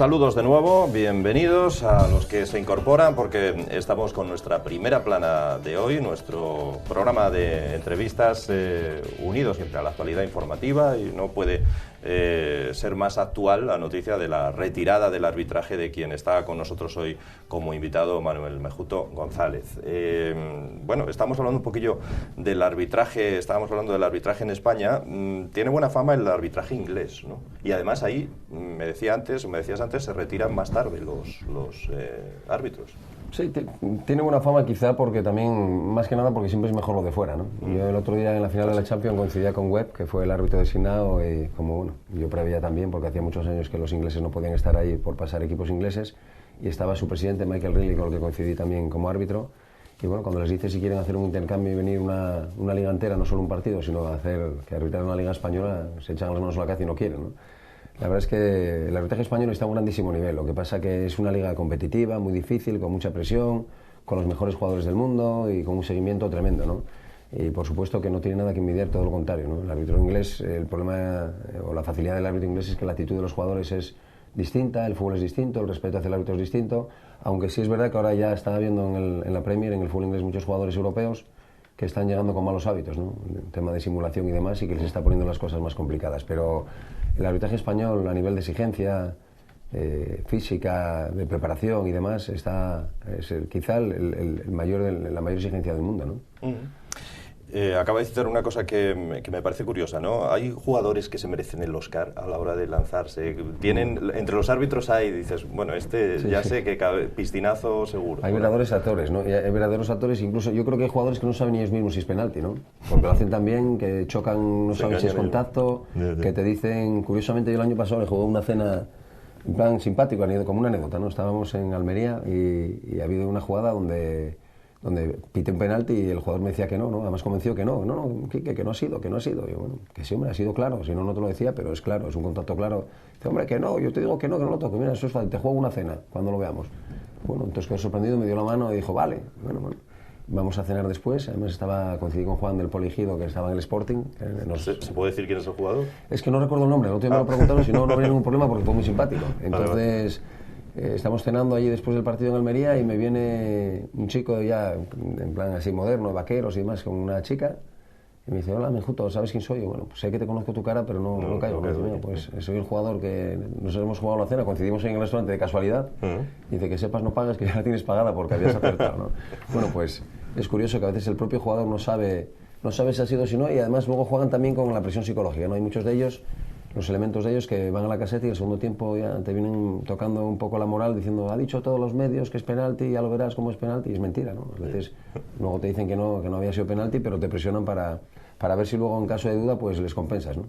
Saludos de nuevo, bienvenidos a los que se incorporan porque estamos con nuestra primera plana de hoy, nuestro programa de entrevistas unido siempre a la actualidad informativa, y no puede ser más actual la noticia de la retirada del arbitraje de quien está con nosotros hoy como invitado, Manuel Mejuto González. Bueno, estamos hablando un poquillo del arbitraje, estábamos hablando del arbitraje en España. Tiene buena fama el arbitraje inglés, ¿no? Y además ahí, me decías antes, se retiran más tarde los árbitros. Sí, tiene buena fama quizá porque también, más que nada porque siempre es mejor lo de fuera, ¿no? Yo el otro día en la final de la Champions coincidía con Webb, que fue el árbitro designado, y como bueno, yo preveía también, porque hacía muchos años que los ingleses no podían estar ahí por pasar equipos ingleses, y estaba su presidente Michael Riley, con el que coincidí también como árbitro, y bueno, cuando les dice si quieren hacer un intercambio y venir una liga entera, no solo un partido, sino hacer que arbitrar una liga española, se echan las manos a la cabeza y no quieren, ¿no? La verdad es que el arbitraje español está a un grandísimo nivel, lo que pasa que es una liga competitiva, muy difícil, con mucha presión, con los mejores jugadores del mundo y con un seguimiento tremendo, ¿no? Y por supuesto que no tiene nada que envidiar, todo lo contrario, ¿no? El árbitro inglés, el problema o la facilidad del árbitro inglés es que la actitud de los jugadores es distinta, el fútbol es distinto, el respeto hacia el árbitro es distinto, aunque sí es verdad que ahora ya está habiendo en la Premier, en el fútbol inglés, muchos jugadores europeos que están llegando con malos hábitos, ¿no? El tema de simulación y demás, y que les está poniendo las cosas más complicadas, pero el arbitraje español a nivel de exigencia física, de preparación y demás, es quizá la mayor exigencia del mundo, ¿no? Acaba de citar una cosa que me parece curiosa, ¿no? Hay jugadores que se merecen el Oscar a la hora de lanzarse. Entre los árbitros dices, bueno, sé que piscinazo seguro. Hay verdaderos actores, ¿no? Y hay verdaderos actores, incluso yo creo que hay jugadores que no saben ellos mismos si es penalti, ¿no? Porque lo hacen tan bien, que chocan, no saben si es contacto, que te dicen, curiosamente yo el año pasado le jugué una cena en plan simpático, como una anécdota, ¿no? Estábamos en Almería y ha habido una jugada donde pité un penalti y el jugador me decía que no, además convenció que no, que no ha sido. Y yo, bueno, que sí, hombre, ha sido claro, si no, no te lo decía, pero es claro, es un contacto claro. Dice, hombre, que no, yo te digo que no lo toco, mira, eso es fácil, te juego una cena, cuando lo veamos. Bueno, entonces quedó sorprendido, me dio la mano y dijo, vale, bueno, vamos a cenar después. Además coincidí con Juan del Poligido, que estaba en el Sporting. ¿Se puede decir quién es el jugador? Es que no recuerdo el nombre, no te me lo preguntaron, si no, no habría ningún problema porque fue muy simpático. Entonces... estamos cenando allí después del partido en Almería y me viene un chico ya en plan así moderno, vaqueros y demás, con una chica, y me dice, hola Mejuto, ¿sabes quién soy? Yo, bueno, pues sé que te conozco tu cara, pero no caigo. Pues soy el jugador que nos hemos jugado la cena, coincidimos en el restaurante de casualidad, y dice que sepas no pagues, que ya la tienes pagada porque habías acertado, ¿no? Bueno, pues es curioso que a veces el propio jugador no sabe si ha sido o si no, y además luego juegan también con la presión psicológica, ¿no? Hay muchos de ellos, los elementos de ellos, que van a la caseta y el segundo tiempo ya te vienen tocando un poco la moral diciendo, ha dicho todos los medios que es penalti, ya lo verás cómo es penalti, y es mentira, ¿no? A veces luego te dicen que no había sido penalti, pero te presionan para ver si luego en caso de duda pues les compensas, ¿no?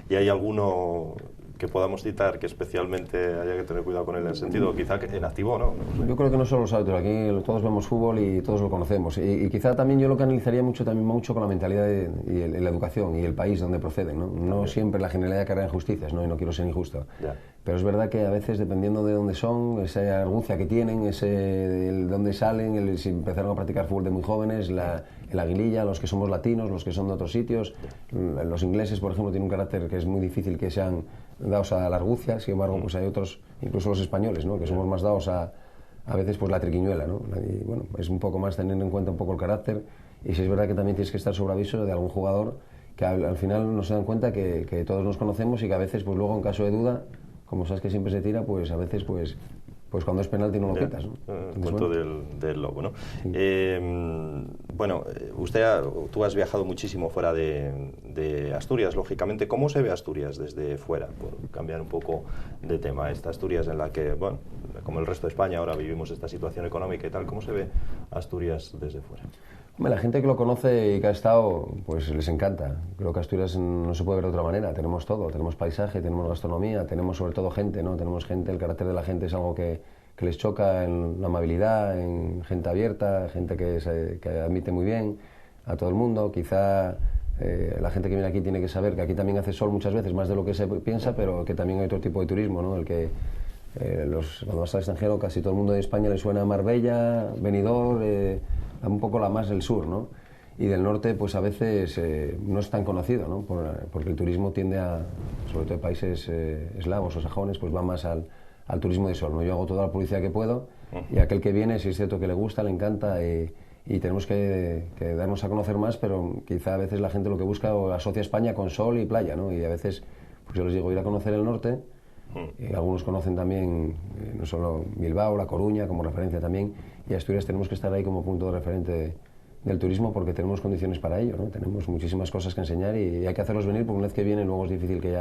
¿Y hay alguno que podamos citar que especialmente haya que tener cuidado con él en el sentido, quizá que en activo, ¿no? Yo creo que no solo los árbitros, aquí todos vemos fútbol y todos lo conocemos, y quizá también yo lo que analizaría mucho con la mentalidad y la educación y el país donde proceden, ¿no? No siempre la generalidad carga injusticias, ¿no? Y no quiero ser injusto, pero es verdad que a veces, dependiendo de dónde son, esa argucia que tienen, de dónde salen, si empezaron a practicar fútbol de muy jóvenes, el aguililla, los que somos latinos, los que son de otros sitios, los ingleses, por ejemplo, tienen un carácter que es muy difícil que sean dados a la argucia. Sin embargo, pues hay otros, incluso los españoles, ¿no? Que somos más dados a veces pues la triquiñuela, ¿no? Y bueno, es un poco más teniendo en cuenta un poco el carácter, y si es verdad que también tienes que estar sobre aviso de algún jugador que al final no se dan cuenta que todos nos conocemos, y que a veces pues luego en caso de duda, como sabes que siempre se tira, pues a veces pues cuando es penalti no lo quitas, ¿no? El cuento del lobo, ¿no? Sí. Bueno, tú has viajado muchísimo fuera de Asturias, lógicamente. ¿Cómo se ve Asturias desde fuera? Por cambiar un poco de tema, esta Asturias en la que, bueno, como el resto de España, ahora vivimos esta situación económica y tal, ¿cómo se ve Asturias desde fuera? La gente que lo conoce y que ha estado, pues les encanta. Creo que Asturias no se puede ver de otra manera. Tenemos todo, tenemos paisaje, tenemos gastronomía, tenemos sobre todo gente, ¿no? Tenemos gente, el carácter de la gente es algo que les choca, en la amabilidad, en gente abierta, gente que admite muy bien a todo el mundo. Quizá la gente que viene aquí tiene que saber que aquí también hace sol muchas veces, más de lo que se piensa, pero que también hay otro tipo de turismo, ¿no? El que cuando vas al extranjero, casi todo el mundo de España le suena a Marbella, Benidorm, un poco la más del sur, ¿no? Y del norte, pues a veces no es tan conocido, ¿no? Porque el turismo tiende sobre todo en países eslavos o sajones, pues va más al al turismo de sol, ¿no? Yo hago toda la publicidad que puedo y aquel que viene, si es cierto que le gusta, le encanta y tenemos que darnos a conocer más, pero quizá a veces la gente lo que busca o asocia España con sol y playa, ¿no? Y a veces, pues yo les digo, ir a conocer el norte, y algunos conocen también no solo Bilbao, La Coruña como referencia también, y Asturias tenemos que estar ahí como punto de referente del turismo porque tenemos condiciones para ello, ¿no? Tenemos muchísimas cosas que enseñar y hay que hacerlos venir porque una vez que vienen luego es difícil que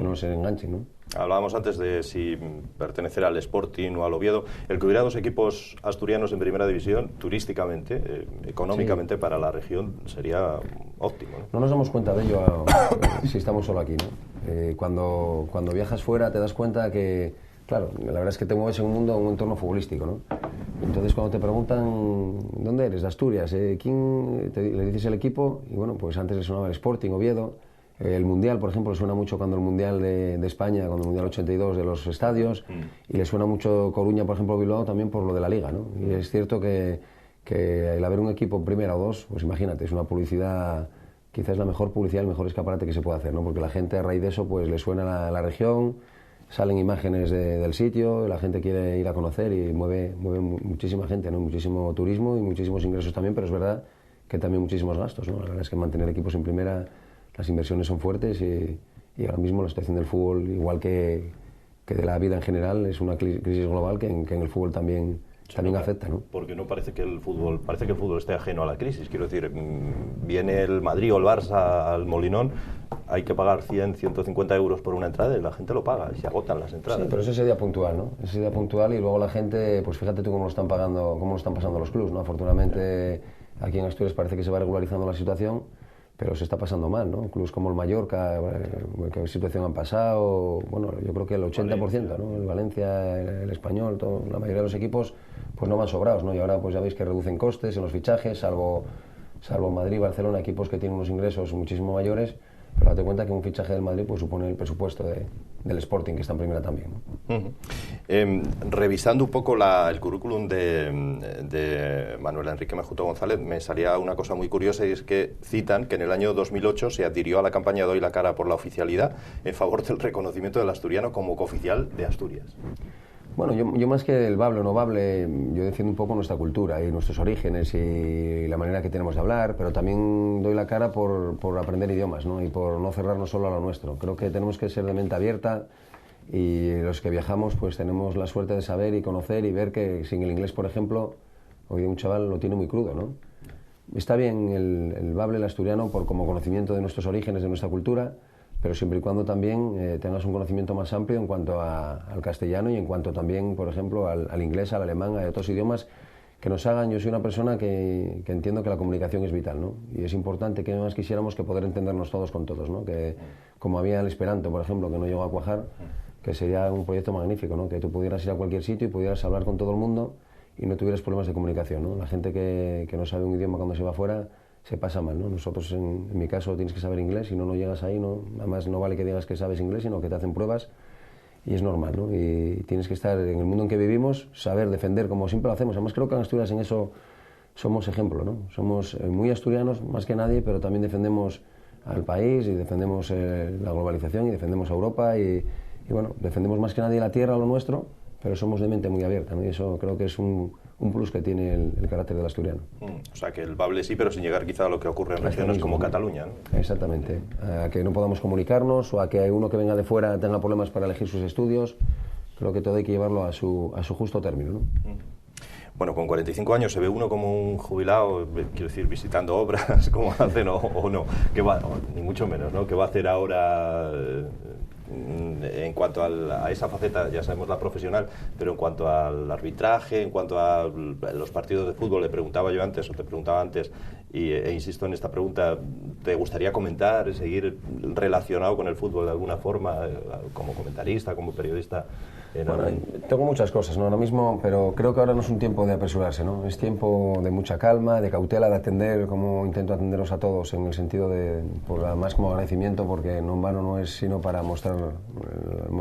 no se enganchen, ¿no? Hablábamos antes de si pertenecer al Sporting o al Oviedo. El que hubiera dos equipos asturianos en primera división, turísticamente, económicamente, sí, para la región sería óptimo, ¿no? No nos damos cuenta de ello si estamos solo aquí, ¿no? Cuando viajas fuera te das cuenta que, claro, la verdad es que te mueves en un mundo, en un entorno futbolístico, ¿no? Entonces cuando te preguntan ¿dónde eres? De Asturias, ¿quién? Le dices el equipo y bueno, pues antes le sonaba el Sporting, Oviedo, el Mundial, por ejemplo, le suena mucho cuando el Mundial de España, cuando el Mundial 82 de los estadios, y le suena mucho Coruña, por ejemplo, Bilbao también por lo de la Liga, ¿no? Y es cierto que el haber un equipo en primera o dos, pues imagínate, es una publicidad, quizás la mejor publicidad, el mejor escaparate que se puede hacer, ¿no? Porque la gente a raíz de eso pues le suena la región, salen imágenes del sitio, la gente quiere ir a conocer y mueve muchísima gente, ¿no? Muchísimo turismo y muchísimos ingresos también, pero es verdad que también muchísimos gastos, ¿no? La verdad es que mantener equipos en primera, las inversiones son fuertes y ahora mismo la situación del fútbol, igual que de la vida en general, es una crisis global que en el fútbol también afecta, ¿no? Porque no parece que el fútbol esté ajeno a la crisis. Quiero decir, viene el Madrid o el Barça al Molinón, hay que pagar 100, 150 euros por una entrada y la gente lo paga y se agotan las entradas. Sí, pero es ese día puntual, ¿no? Ese día puntual y luego la gente, pues fíjate tú cómo lo están pagando, cómo lo están pasando los clubs, ¿no? Afortunadamente aquí en Asturias parece que se va regularizando la situación, pero se está pasando mal, ¿no? Clubs como el Mallorca, ¿qué situación han pasado? Bueno, yo creo que el 80%, Valencia, ¿no? El Valencia, el Español, la mayoría de los equipos pues no van sobrados, ¿no? Y ahora pues ya veis que reducen costes en los fichajes, salvo Madrid, Barcelona, equipos que tienen unos ingresos muchísimo mayores, pero date cuenta que un fichaje del Madrid pues supone el presupuesto del Sporting, que está en primera también, ¿no? Revisando un poco el currículum de Manuel Enrique Mejuto González, me salía una cosa muy curiosa y es que citan que en el año 2008 se adhirió a la campaña Doy la cara por la oficialidad en favor del reconocimiento del asturiano como cooficial de Asturias. Bueno, yo más que el bable o no bable, yo defiendo un poco nuestra cultura y nuestros orígenes y la manera que tenemos de hablar, pero también doy la cara por aprender idiomas, ¿no? Y por no cerrarnos solo a lo nuestro. Creo que tenemos que ser de mente abierta y los que viajamos pues tenemos la suerte de saber y conocer y ver que sin el inglés, por ejemplo, hoy un chaval lo tiene muy crudo, ¿no? Está bien el bable, el asturiano, como conocimiento de nuestros orígenes, de nuestra cultura, pero siempre y cuando también tengas un conocimiento más amplio en cuanto al castellano y en cuanto también, por ejemplo, al inglés, al alemán, a otros idiomas que nos hagan. Yo soy una persona que entiendo que la comunicación es vital, ¿no? Y es importante que más quisiéramos que poder entendernos todos con todos, ¿no? Que como había el Esperanto, por ejemplo, que no llegó a cuajar, que sería un proyecto magnífico, ¿no? Que tú pudieras ir a cualquier sitio y pudieras hablar con todo el mundo y no tuvieras problemas de comunicación, ¿no? La gente que no sabe un idioma cuando se va afuera se pasa mal, ¿no? Nosotros, en mi caso, tienes que saber inglés, si no llegas ahí, ¿no? Además, no vale que digas que sabes inglés, sino que te hacen pruebas y es normal, ¿no? Y tienes que estar en el mundo en que vivimos, saber defender, como siempre lo hacemos. Además, creo que en Asturias en eso somos ejemplo, ¿no? Somos muy asturianos, más que nadie, pero también defendemos al país y defendemos la globalización y defendemos a Europa y bueno, defendemos más que nadie la tierra, lo nuestro, pero somos de mente muy abierta, ¿no? Y eso creo que es un plus que tiene el carácter del asturiano. O sea, que el bable sí, pero sin llegar quizá a lo que ocurre en regiones como Cataluña, ¿no? Exactamente. A que no podamos comunicarnos o a que uno que venga de fuera tenga problemas para elegir sus estudios. Creo que todo hay que llevarlo a su justo término, ¿no? Bueno, con 45 años se ve uno como un jubilado, quiero decir, visitando obras, como hacen o no, que va, ni mucho menos, ¿no? ¿Qué va a hacer ahora en cuanto a esa faceta? Ya sabemos la profesional, pero en cuanto al arbitraje, en cuanto a los partidos de fútbol, te preguntaba antes, e insisto en esta pregunta, ¿te gustaría comentar, seguir relacionado con el fútbol de alguna forma, como comentarista, como periodista? Bueno, tengo muchas cosas, ¿no? Ahora mismo, pero creo que ahora no es un tiempo de apresurarse, ¿no? Es tiempo de mucha calma, de cautela, de atender, como intento atenderos a todos, en el sentido de, pues además como agradecimiento, porque no en vano no es sino para mostrar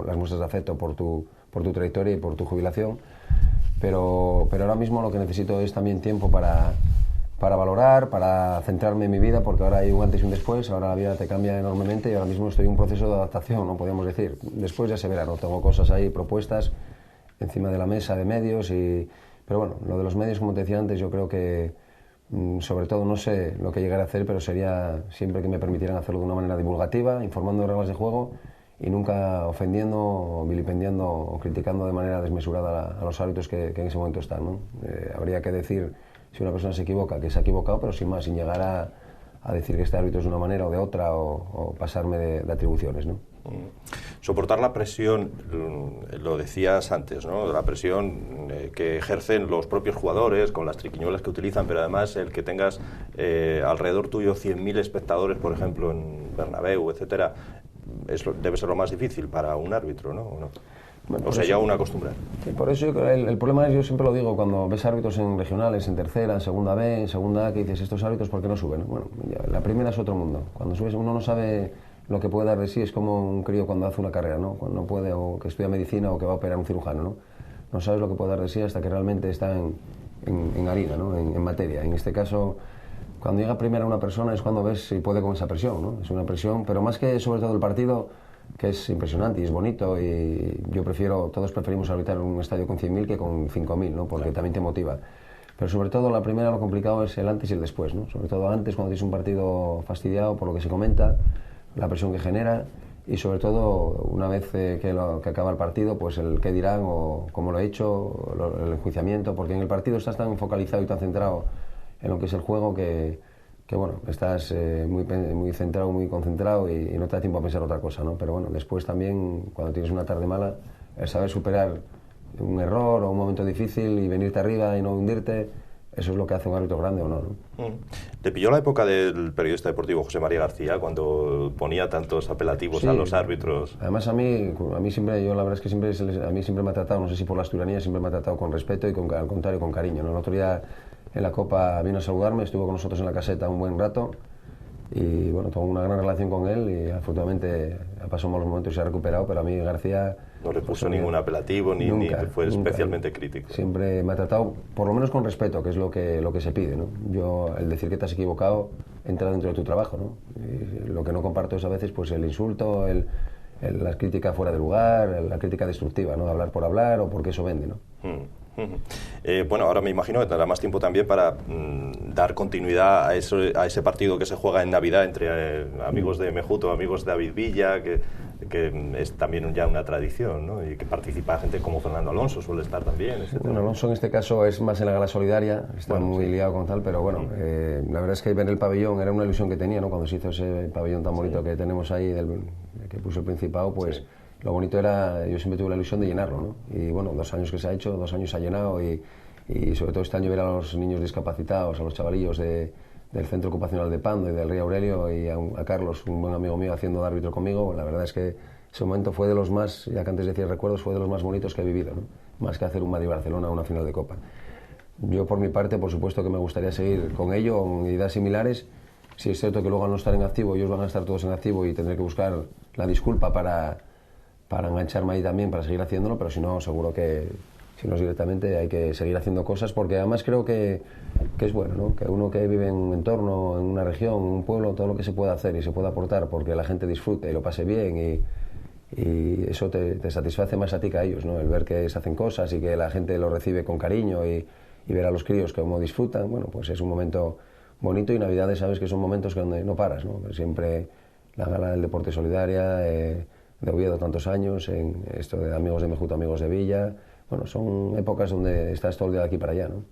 las muestras de afecto por tu trayectoria y por tu jubilación, pero ahora mismo lo que necesito es también tiempo para valorar, para centrarme en mi vida, porque ahora hay un antes y un después, ahora la vida te cambia enormemente y ahora mismo estoy en un proceso de adaptación, no podríamos decir. Después ya se verá, ¿no? Tengo cosas ahí, propuestas, encima de la mesa de medios. Pero bueno, lo de los medios, como te decía antes, yo creo que sobre todo no sé lo que llegaré a hacer, pero sería siempre que me permitieran hacerlo de una manera divulgativa, informando de reglas de juego y nunca ofendiendo o vilipendiando o criticando de manera desmesurada a los árbitros que en ese momento están, ¿no? Habría que decir, si una persona se equivoca, que se ha equivocado, pero sin más, sin llegar a decir que este árbitro es de una manera o de otra o pasarme de atribuciones, ¿no? Soportar la presión, lo decías antes, ¿no? La presión que ejercen los propios jugadores con las triquiñuelas que utilizan, pero además el que tengas alrededor tuyo 100.000 espectadores, por ejemplo, en Bernabéu, etcétera, debe ser lo más difícil para un árbitro, ¿no? ¿O no? Bueno, o sea, ya una costumbre. Sí, por eso el problema es, yo siempre lo digo, cuando ves árbitros en regionales, en tercera, en segunda B, en segunda A, que dices, estos árbitros, ¿por qué no suben? Bueno, ya, la primera es otro mundo. Cuando subes, uno no sabe lo que puede dar de sí, es como un crío cuando hace una carrera, ¿no? Cuando no puede, o que estudia medicina o que va a operar un cirujano, ¿no? No sabes lo que puede dar de sí hasta que realmente está en harina, ¿no? En materia. En este caso, cuando llega primero una persona es cuando ves si puede con esa presión, ¿no? Es una presión, pero más que sobre todo el partido, que es impresionante y es bonito, y yo todos preferimos arbitrar un estadio con 100.000 que con 5.000, ¿no? Porque también te motiva. Pero sobre todo la primera, lo complicado es el antes y el después, ¿no? Sobre todo antes, cuando tienes un partido fastidiado por lo que se comenta, la presión que genera, y sobre todo una vez que acaba el partido, pues el qué dirán o cómo lo he hecho, el enjuiciamiento, porque en el partido estás tan focalizado y tan centrado en lo que es el juego que bueno, estás muy centrado, muy concentrado y no te da tiempo a pensar otra cosa, ¿no? Pero bueno, después también, cuando tienes una tarde mala, el saber superar un error o un momento difícil y venirte arriba y no hundirte, eso es lo que hace un árbitro grande o no, ¿no? ¿Te pilló la época del periodista deportivo José María García, cuando ponía tantos apelativos a los árbitros? Además, a mí siempre, yo la verdad es que a mí siempre me ha tratado, no sé si por la asturianía, siempre me ha tratado con respeto y al contrario, con cariño, ¿no? El otro día en la Copa vino a saludarme, estuvo con nosotros en la caseta un buen rato y bueno, tengo una gran relación con él y afortunadamente ha pasado malos momentos y se ha recuperado, pero a mí García... No le puso ningún apelativo ni fue especialmente crítico. Siempre me ha tratado, por lo menos con respeto, que es lo que se pide, ¿no? Yo, el decir que te has equivocado, entra dentro de tu trabajo, ¿no? Y lo que no comparto es a veces pues el insulto, la crítica fuera de lugar, la crítica destructiva, ¿no? Hablar por hablar o porque eso vende, ¿no? Bueno, ahora me imagino que tendrá más tiempo también para dar continuidad a ese partido que se juega en Navidad entre amigos de Mejuto, amigos de David Villa, que es también ya una tradición, ¿no? Y que participa gente como Fernando Alonso, suele estar también, etc. Bueno, Alonso en este caso es más en la gala solidaria, está muy liado con tal, pero bueno, la verdad es que ver el pabellón era una ilusión que tenía, ¿no? Cuando se hizo ese pabellón tan bonito que tenemos ahí, que puso el Principado, pues... Lo bonito era, yo siempre tuve la ilusión de llenarlo, ¿no? Y bueno, 2 años que se ha hecho, 2 años se ha llenado y sobre todo este año ver a los niños discapacitados, a los chavalillos del Centro Ocupacional de Pando y del Río Aurelio y a Carlos, un buen amigo mío, haciendo de árbitro conmigo. La verdad es que ese momento fue de los más, ya que antes decía recuerdos, fue de los más bonitos que he vivido, ¿no? Más que hacer un Madrid-Barcelona o una final de Copa. Yo por mi parte, por supuesto que me gustaría seguir con ello, con ideas similares. Si es cierto que luego al no estar en activo, ellos van a estar todos en activo y tendré que buscar la disculpa para engancharme ahí también, para seguir haciéndolo, pero si no, seguro que si no es directamente hay que seguir haciendo cosas, porque además creo que es bueno, ¿no? Que uno que vive en un entorno, en una región, en un pueblo, todo lo que se pueda hacer y se pueda aportar porque la gente disfrute y lo pase bien y eso te satisface más a ti que a ellos, ¿no? El ver que se hacen cosas y que la gente lo recibe con cariño y ver a los críos cómo disfrutan, bueno, pues es un momento bonito y Navidades sabes que son momentos donde no paras, ¿no? Siempre la gala del deporte solidaria, de Oviedo tantos años, en esto de amigos de Mejuto, amigos de Villa, bueno, son épocas donde estás todo el día de aquí para allá, ¿no?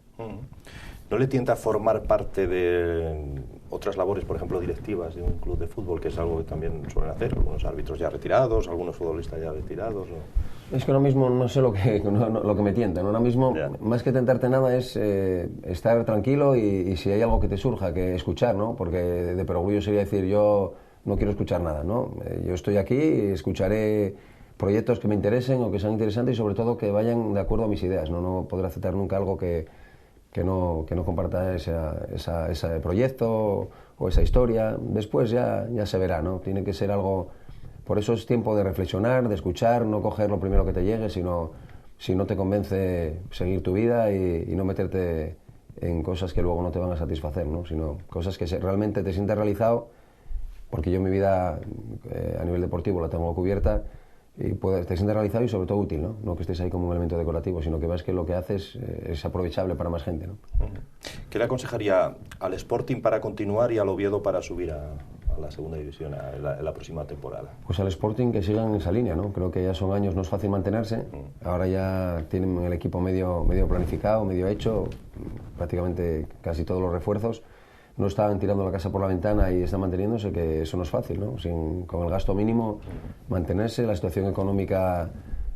¿No le tienta formar parte de otras labores, por ejemplo, directivas de un club de fútbol, que es algo que también suelen hacer algunos árbitros ya retirados, algunos futbolistas ya retirados? ¿O? Es que ahora mismo no sé lo que me tienta, ¿no? Ahora mismo, más que tentarte nada, es estar tranquilo y si hay algo que te surja, que escuchar, ¿no? Porque de perogrullo sería decir yo no quiero escuchar nada, ¿no? Yo estoy aquí y escucharé proyectos que me interesen o que sean interesantes y sobre todo que vayan de acuerdo a mis ideas, ¿no? No podré aceptar nunca algo que no comparta ese proyecto o esa historia. Después ya se verá, ¿no? Tiene que ser algo... Por eso es tiempo de reflexionar, de escuchar, no coger lo primero que te llegue, sino si no te convence seguir tu vida y no meterte en cosas que luego no te van a satisfacer, ¿no? Sino cosas que realmente te sientas realizado, porque yo mi vida a nivel deportivo la tengo cubierta, te sientes realizado y sobre todo útil, ¿no? No que estés ahí como un elemento decorativo, sino que ves que lo que haces es aprovechable para más gente, ¿no? ¿Qué le aconsejaría al Sporting para continuar y al Oviedo para subir a la segunda división en la próxima temporada? Pues al Sporting que sigan en esa línea, ¿no? Creo que ya son años, no es fácil mantenerse. Ahora ya tienen el equipo medio planificado, medio hecho, prácticamente casi todos los refuerzos. No estaban tirando la casa por la ventana y están manteniéndose, que eso no es fácil, ¿no? Con el gasto mínimo, mantenerse. La situación económica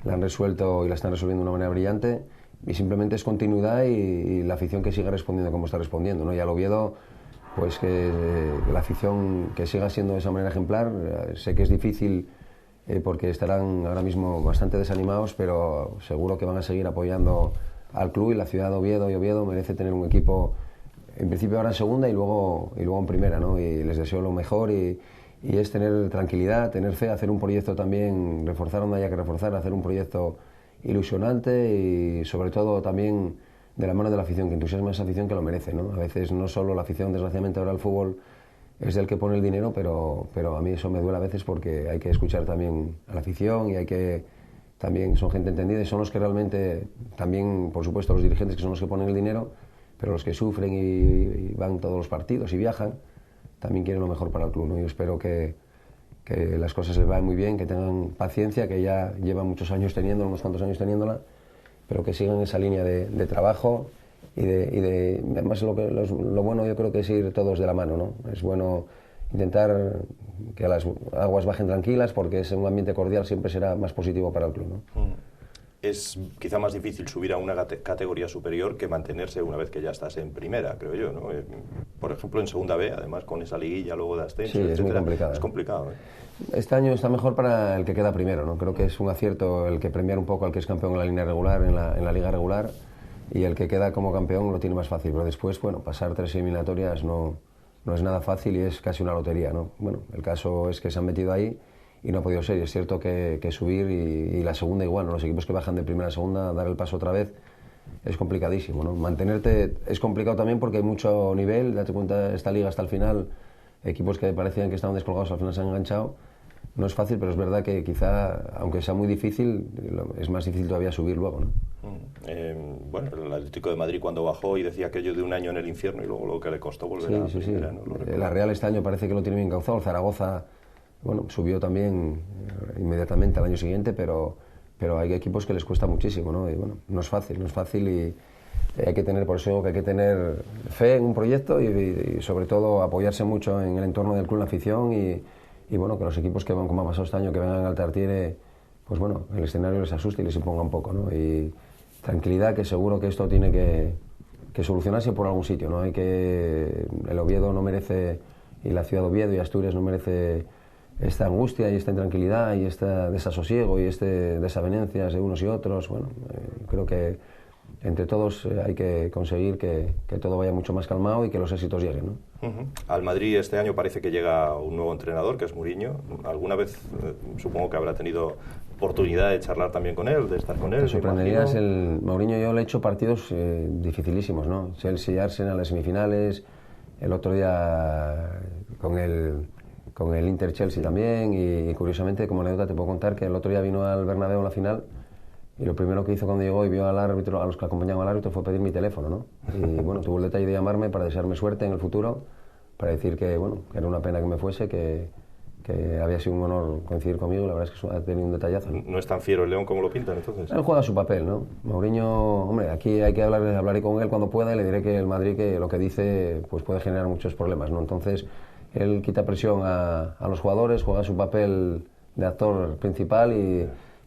la han resuelto y la están resolviendo de una manera brillante, y simplemente es continuidad y la afición que siga respondiendo como está respondiendo, ¿no? Y al Oviedo, pues que la afición que siga siendo de esa manera ejemplar. Sé que es difícil porque estarán ahora mismo bastante desanimados, pero seguro que van a seguir apoyando al club, y la ciudad de Oviedo y Oviedo merece tener un equipo, en principio ahora en segunda y luego en primera, ¿no? Y les deseo lo mejor, y es tener tranquilidad, tener fe, hacer un proyecto también, reforzar donde haya que reforzar, hacer un proyecto ilusionante y sobre todo también de la mano de la afición, que entusiasma a esa afición que lo merece, ¿no? A veces no solo la afición, desgraciadamente ahora el fútbol es el que pone el dinero, pero a mí eso me duele a veces porque hay que escuchar también a la afición, y hay que también son gente entendida y son los que realmente, también por supuesto los dirigentes, que son los que ponen el dinero, pero los que sufren y van todos los partidos y viajan, también quieren lo mejor para el club, ¿no? Yo espero que las cosas les vayan muy bien, que tengan paciencia, que ya llevan muchos años teniéndola, unos cuantos años teniéndola, pero que sigan esa línea de trabajo y además lo bueno yo creo que es ir todos de la mano, ¿no? Es bueno intentar que las aguas bajen tranquilas, porque es un ambiente cordial, siempre será más positivo para el club, ¿no? Es quizá más difícil subir a una categoría superior que mantenerse una vez que ya estás en primera, creo yo, ¿no? Por ejemplo, en segunda B, además con esa liguilla luego de ascenso, sí, etcétera, es muy complicado. Es complicado, ¿eh? Este año está mejor para el que queda primero, ¿no? Creo que es un acierto el que premiar un poco al que es campeón en la línea regular, en la liga regular, y el que queda como campeón lo tiene más fácil, pero después, bueno, pasar 3 eliminatorias no es nada fácil y es casi una lotería, ¿no? Bueno, el caso es que se han metido ahí y no ha podido ser, y es cierto que subir y la segunda igual, ¿no? Los equipos que bajan de primera a segunda, dar el paso otra vez es complicadísimo, ¿no? Mantenerte es complicado también porque hay mucho nivel, date cuenta, esta liga hasta el final, equipos que parecían que estaban descolgados al final se han enganchado. No es fácil, pero es verdad que quizá, aunque sea muy difícil, es más difícil todavía subir luego, ¿no? Bueno, el Atlético de Madrid cuando bajó y decía aquello de un año en el infierno y luego lo que le costó volver a primera, ¿no? La Real este año parece que lo tiene bien cauzado. El Zaragoza, bueno, subió también inmediatamente al año siguiente, pero hay equipos que les cuesta muchísimo, ¿no? Y bueno, no es fácil y hay que tener, por eso que hay que tener fe en un proyecto y sobre todo apoyarse mucho en el entorno del club, la afición y bueno, que los equipos que van, como ha pasado este año, que vengan al Tartiere, pues bueno, el escenario les asuste y les imponga un poco, ¿no? Y tranquilidad, que seguro que esto tiene que solucionarse por algún sitio, ¿no? El Oviedo no merece, y la ciudad de Oviedo y Asturias no merece esta angustia y esta intranquilidad y este desasosiego y desavenencias de unos y otros. Bueno, creo que entre todos hay que conseguir que todo vaya mucho más calmado y que los éxitos lleguen, ¿no? Al Madrid este año parece que llega un nuevo entrenador, que es Mourinho. ¿Alguna vez supongo que habrá tenido oportunidad de charlar también con él, de estar con él? Te sorprenderías, Mourinho, yo le he hecho partidos dificilísimos, ¿no? Chelsea, Arsenal, las semifinales, el otro día con el Inter-Chelsea también, y curiosamente, como anécdota te puedo contar que el otro día vino al Bernabéu en la final y lo primero que hizo cuando llegó y vio al árbitro, a los que acompañaban al árbitro, fue pedir mi teléfono, ¿no? Y bueno, tuvo el detalle de llamarme para desearme suerte en el futuro, para decir que, bueno, que era una pena que me fuese, que había sido un honor coincidir conmigo, la verdad es que ha tenido un detallazo, ¿no? No es tan fiero el León como lo pintan, entonces. Él juega su papel, ¿no? Mourinho, hombre, aquí hay que hablaré con él cuando pueda y le diré que el Madrid, que lo que dice, pues puede generar muchos problemas, ¿no? Entonces, él quita presión a los jugadores, juega su papel de actor principal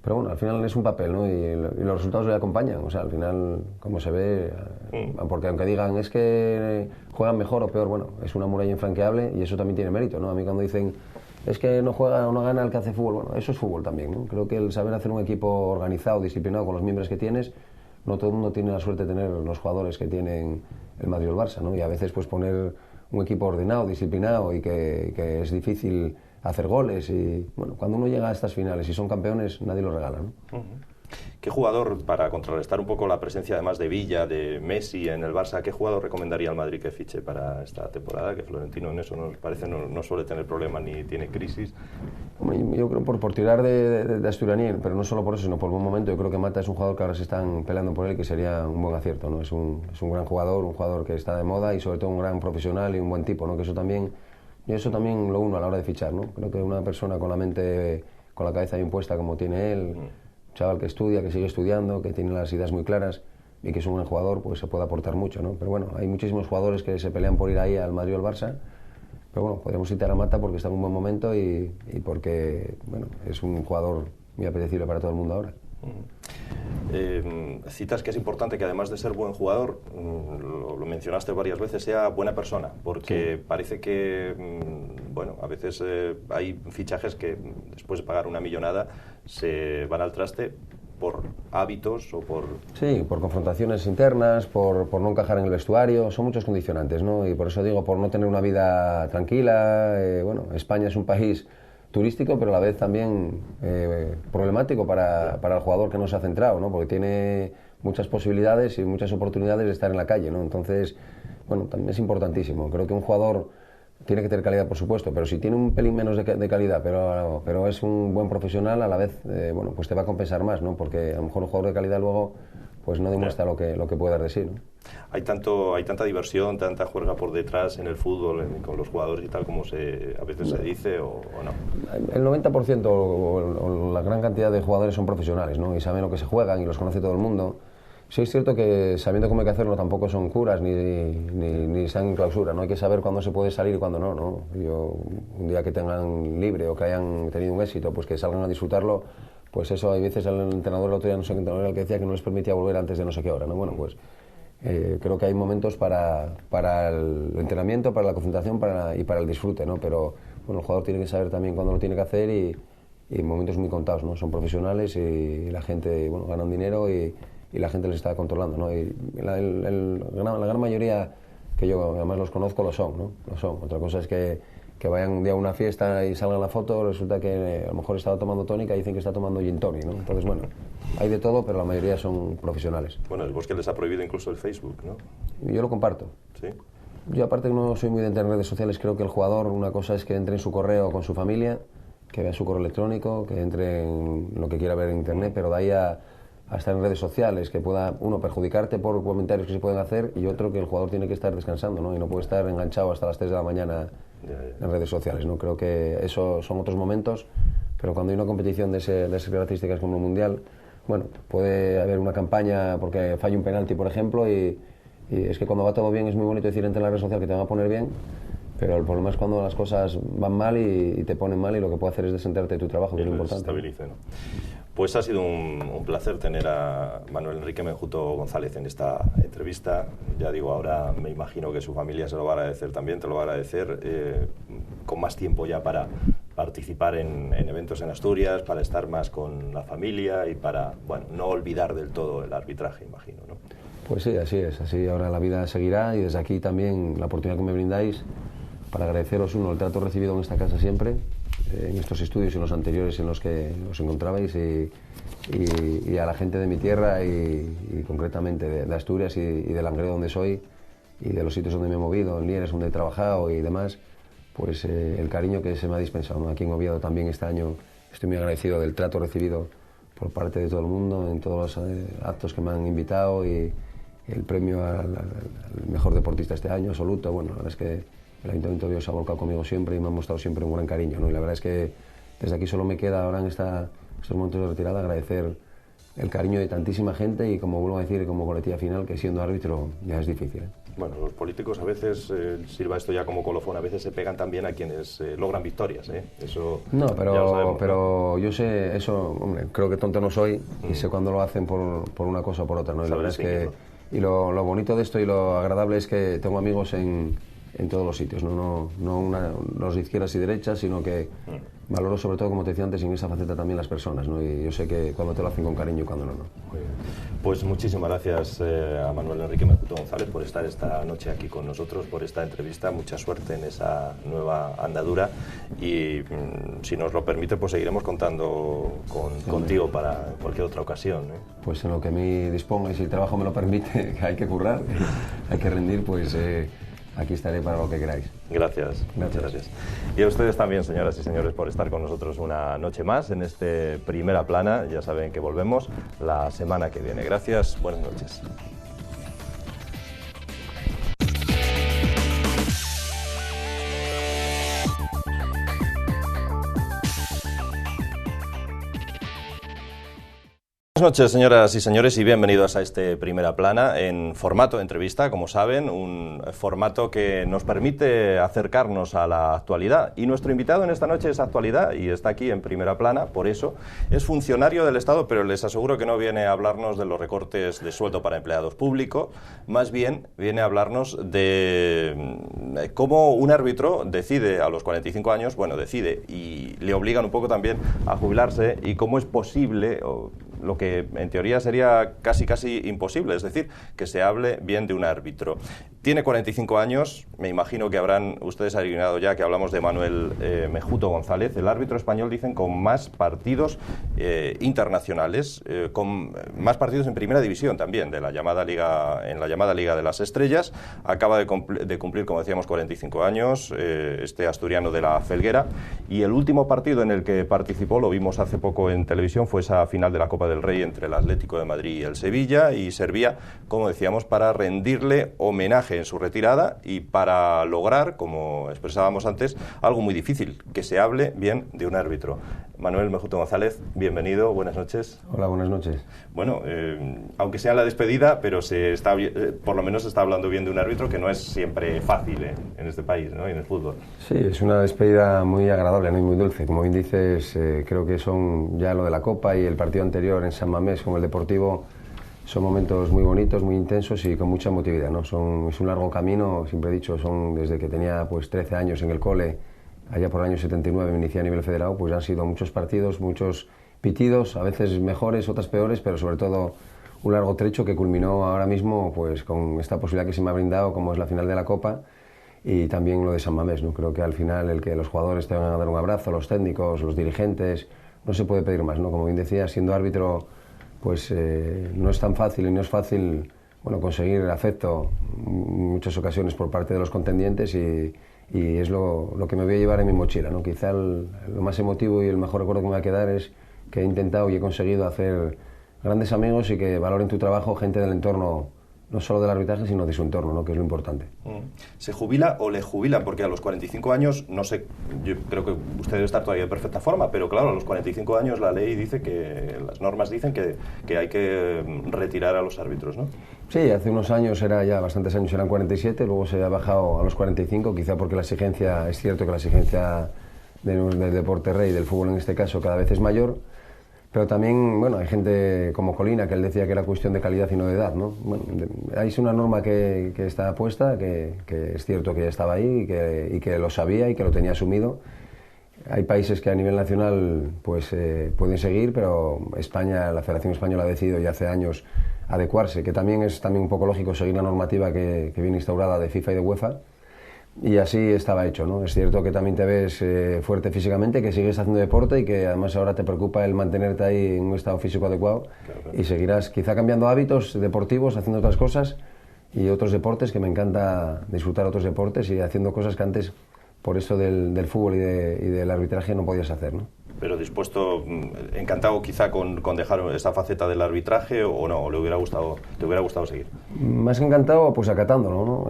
pero bueno, al final es un papel, ¿no? Y los resultados le acompañan, o sea, al final, como se ve, porque aunque digan es que juegan mejor o peor, bueno, es una muralla infranqueable y eso también tiene mérito, ¿no? A mí cuando dicen es que no juega o no gana el que hace fútbol, bueno, eso es fútbol también, ¿no? Creo que el saber hacer un equipo organizado, disciplinado, con los miembros que tienes, no todo el mundo tiene la suerte de tener los jugadores que tienen el Madrid o el Barça, ¿no? Y a veces pues poner un equipo ordenado, disciplinado y que es difícil hacer goles y bueno, cuando uno llega a estas finales y son campeones nadie lo regala, ¿no? ¿Qué jugador, para contrarrestar un poco la presencia además de Villa, de Messi en el Barça, qué jugador recomendaría al Madrid que fiche para esta temporada? Que Florentino en eso nos parece no suele tener problemas ni tiene crisis. Yo creo por tirar de Asturianí, pero no solo por eso, sino por buen momento. Yo creo que Mata es un jugador que ahora se están peleando por él y que sería un buen acierto, ¿no? Es un gran jugador, un jugador que está de moda y sobre todo un gran profesional y un buen tipo, ¿no? Que eso también lo uno a la hora de fichar, ¿no? Creo que una persona con la mente, con la cabeza bien puesta como tiene él, un chaval que estudia, que sigue estudiando, que tiene las ideas muy claras y que es un buen jugador, pues se puede aportar mucho, ¿no? Pero bueno, hay muchísimos jugadores que se pelean por ir ahí al Madrid o al Barça. Pero bueno, podríamos citar a Mata porque está en un buen momento y porque bueno, es un jugador muy apetecible para todo el mundo ahora. Citas que es importante que además de ser buen jugador, lo mencionaste varias veces, sea buena persona, porque sí. Parece que bueno, a veces hay fichajes que después de pagar una millonada se van al traste por hábitos o por... Sí, por confrontaciones internas, por no encajar en el vestuario, son muchos condicionantes, ¿no? Y por eso digo, por no tener una vida tranquila. Bueno, España es un país turístico, pero a la vez también problemático para el jugador que no se ha centrado, ¿no? Porque tiene muchas posibilidades y muchas oportunidades de estar en la calle, ¿no? Entonces, bueno, también es importantísimo. Creo que un jugador tiene que tener calidad, por supuesto, pero si tiene un pelín menos de calidad, pero es un buen profesional, a la vez, bueno, pues te va a compensar más, ¿no? Porque a lo mejor un jugador de calidad luego pues no demuestra lo que puede dar de sí, ¿no? Hay tanta diversión, tanta juerga por detrás en el fútbol, con los jugadores y tal, como a veces se dice, o no. El 90% o la gran cantidad de jugadores son profesionales, ¿no? Y saben lo que se juegan y los conoce todo el mundo. Sí es cierto que sabiendo cómo hay que hacerlo tampoco son curas ni están en clausura, ¿no? Hay que saber cuándo se puede salir y cuándo no, ¿no? Un día que tengan libre o que hayan tenido un éxito, pues que salgan a disfrutarlo, pues eso, hay veces el entrenador, el otro día no sé qué entrenador era el que decía que no les permitía volver antes de no sé qué hora, ¿no? Bueno, pues creo que hay momentos para el entrenamiento, para la concentración y para el disfrute, ¿no? Pero bueno, el jugador tiene que saber también cuándo lo tiene que hacer y momentos muy contados, ¿no? Son profesionales y la gente, bueno, ganan dinero y la gente les está controlando, ¿no? Y la gran mayoría que yo además los conozco lo son, ¿no? Lo son. Otra cosa es que vayan un día a una fiesta y salgan la foto, resulta que a lo mejor estaba tomando tónica y dicen que está tomando gin tonic, ¿no? Entonces, bueno, hay de todo, pero la mayoría son profesionales. Bueno, el Bosque les ha prohibido incluso el Facebook, ¿no? Yo lo comparto. Sí. Yo aparte no soy muy de entrar en redes sociales, creo que el jugador, una cosa es que entre en su correo con su familia, que vea su correo electrónico, que entre en lo que quiera ver en internet, pero de ahí a estar en redes sociales, que pueda, uno, perjudicarte por comentarios que se pueden hacer y otro, que el jugador tiene que estar descansando, ¿no? Y no puede estar enganchado hasta las 3 de la mañana en redes sociales, ¿no? Creo que eso son otros momentos, pero cuando hay una competición de esas características como el Mundial, bueno, puede haber una campaña porque falla un penalti, por ejemplo, y es que cuando va todo bien es muy bonito decir entre en la red social que te van a poner bien, pero el problema es cuando las cosas van mal y te ponen mal y lo que puede hacer es descentrarte de tu trabajo, que es lo importante. Estabilice, ¿no? Pues ha sido un placer tener a Manuel Enrique Menjuto González en esta entrevista. Ya digo, ahora me imagino que su familia se lo va a agradecer también, te lo va a agradecer, con más tiempo ya para participar en eventos en Asturias, para estar más con la familia y para, bueno, no olvidar del todo el arbitraje, imagino, ¿no? Pues sí, así es, así ahora la vida seguirá y desde aquí también la oportunidad que me brindáis para agradeceros, uno, el trato recibido en esta casa siempre, en estos estudios y en los anteriores en los que os encontrabais y a la gente de mi tierra y concretamente de Asturias y de Langreo donde soy y de los sitios donde me he movido, en Lieres donde he trabajado y demás, pues el cariño que se me ha dispensado, ¿no? Aquí en Oviedo también este año estoy muy agradecido del trato recibido por parte de todo el mundo en todos los actos que me han invitado y el premio al mejor deportista este año absoluto. Bueno, la verdad es que el Ayuntamiento de Oviedo se ha volcado conmigo siempre y me ha mostrado siempre un gran cariño, ¿no? Y la verdad es que desde aquí solo me queda ahora en estos momentos de retirada agradecer el cariño de tantísima gente y, como vuelvo a decir, como coletilla final, que siendo árbitro ya es difícil, ¿eh? Bueno, los políticos a veces, sirva esto ya como colofón, a veces se pegan también a quienes logran victorias, ¿eh? Eso no, sabemos, pero yo sé eso, hombre, creo que tonto no soy y sé cuando lo hacen por una cosa o por otra, ¿no? Y la verdad es que y lo bonito de esto y lo agradable es que tengo amigos en en todos los sitios, no los de izquierdas y derechas, sino que valoro sobre todo, como te decía antes, en esa faceta también las personas, ¿no? Y yo sé que cuando te lo hacen con cariño y cuando no. Pues muchísimas gracias a Manuel Enrique Mejuto González por estar esta noche aquí con nosotros, por esta entrevista. Mucha suerte en esa nueva andadura y si nos lo permite, pues seguiremos contando contigo para cualquier otra ocasión, ¿eh? Pues en lo que a mí disponga y si el trabajo me lo permite, que hay que currar, hay que rendir, pues aquí estaré para lo que queráis. Gracias. Muchas gracias. Y a ustedes también, señoras y señores, por estar con nosotros una noche más en este Primera Plana. Ya saben que volvemos la semana que viene. Gracias, buenas noches. Buenas noches, señoras y señores, y bienvenidos a este Primera Plana en formato de entrevista, como saben, un formato que nos permite acercarnos a la actualidad. Y nuestro invitado en esta noche es actualidad y está aquí en Primera Plana, por eso es funcionario del Estado, pero les aseguro que no viene a hablarnos de los recortes de sueldo para empleados públicos, más bien viene a hablarnos de cómo un árbitro decide a los 45 años, bueno, decide y le obligan un poco también a jubilarse y cómo es posible lo que en teoría sería casi imposible, es decir, que se hable bien de un árbitro. Tiene 45 años, me imagino que habrán ustedes adivinado ya que hablamos de Manuel Mejuto González, el árbitro español, dicen, con más partidos internacionales, con más partidos en Primera División también, en la llamada Liga de las Estrellas. Acaba de cumplir, como decíamos, 45 años, este asturiano de la Felguera, y el último partido en el que participó, lo vimos hace poco en televisión, fue esa final de la Copa del Rey entre el Atlético de Madrid y el Sevilla, y servía, como decíamos, para rendirle homenaje en su retirada y para lograr, como expresábamos antes, algo muy difícil, que se hable bien de un árbitro. Manuel Mejuto González, bienvenido, buenas noches. Hola, buenas noches. Bueno, aunque sea la despedida, pero por lo menos se está hablando bien de un árbitro, que no es siempre fácil en este país, ¿no? Y en el fútbol. Sí, es una despedida muy agradable, ¿no? Y muy dulce. Como bien dices, creo que son ya lo de la Copa y el partido anterior en San Mamés con el Deportivo, son momentos muy bonitos, muy intensos y con mucha emotividad, ¿no? Es un largo camino, siempre he dicho, desde que tenía pues 13 años en el cole, allá por el año 79 me inicié a nivel federado, pues han sido muchos partidos, muchos pitidos, a veces mejores, otras peores, pero sobre todo un largo trecho que culminó ahora mismo pues con esta posibilidad que se me ha brindado, como es la final de la Copa y también lo de San Mamés, ¿no? Creo que al final el que los jugadores te van a dar un abrazo, los técnicos, los dirigentes, no se puede pedir más, ¿no? Como bien decía, siendo árbitro, pues no es tan fácil y no es fácil, bueno, conseguir el afecto en muchas ocasiones por parte de los contendientes y es lo que me voy a llevar en mi mochila, ¿no? Quizá lo más emotivo y el mejor recuerdo que me va a quedar es que he intentado y he conseguido hacer grandes amigos y que valoren tu trabajo gente del entorno, no solo del arbitraje, sino de su entorno, ¿no? Que es lo importante. ¿Se jubila o le jubilan? Porque a los 45 años, no sé, yo creo que usted debe estar todavía en perfecta forma, pero claro, a los 45 años la ley dice las normas dicen que hay que retirar a los árbitros, ¿no? Sí, hace unos años bastantes años eran 47, luego se ha bajado a los 45, quizá porque es cierto que la exigencia del deporte rey, del fútbol en este caso, cada vez es mayor. Pero también, bueno, hay gente como Colina, que él decía que era cuestión de calidad y no de edad, ¿no? Bueno, hay una norma que está puesta, que es cierto que ya estaba ahí y que lo sabía y que lo tenía asumido. Hay países que a nivel nacional pues pueden seguir, pero España, la Federación Española ha decidido ya hace años adecuarse, que también es un poco lógico seguir la normativa que viene instaurada de FIFA y de UEFA. Y así estaba hecho, ¿no? Es cierto que también te ves fuerte físicamente, que sigues haciendo deporte y que además ahora te preocupa el mantenerte ahí en un estado físico adecuado. Claro. Y seguirás quizá cambiando hábitos deportivos, haciendo otras cosas y otros deportes, que me encanta disfrutar otros deportes y haciendo cosas que antes, por eso del fútbol y del arbitraje, no podías hacer, ¿no? Pero dispuesto, encantado quizá con dejar esa faceta del arbitraje, o no, te hubiera gustado seguir. Más que encantado, pues acatándolo, ¿no?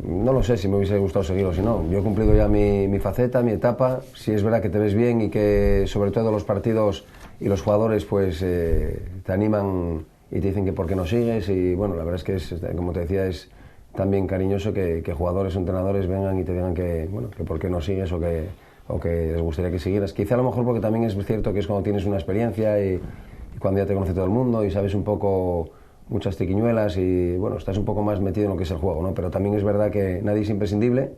No lo sé si me hubiese gustado seguir o si no. Yo he cumplido ya mi faceta, mi etapa. Si es verdad que te ves bien y que sobre todo los partidos y los jugadores pues te animan y te dicen que por qué no sigues, y bueno, la verdad es que como te decía, es también cariñoso que jugadores o entrenadores vengan y te digan que por qué no sigues o que les gustaría que siguieras. Quizá a lo mejor porque también es cierto que es cuando tienes una experiencia y cuando ya te conoce todo el mundo y sabes un poco muchas triquiñuelas y bueno, estás un poco más metido en lo que es el juego, ¿no? Pero también es verdad que nadie es imprescindible,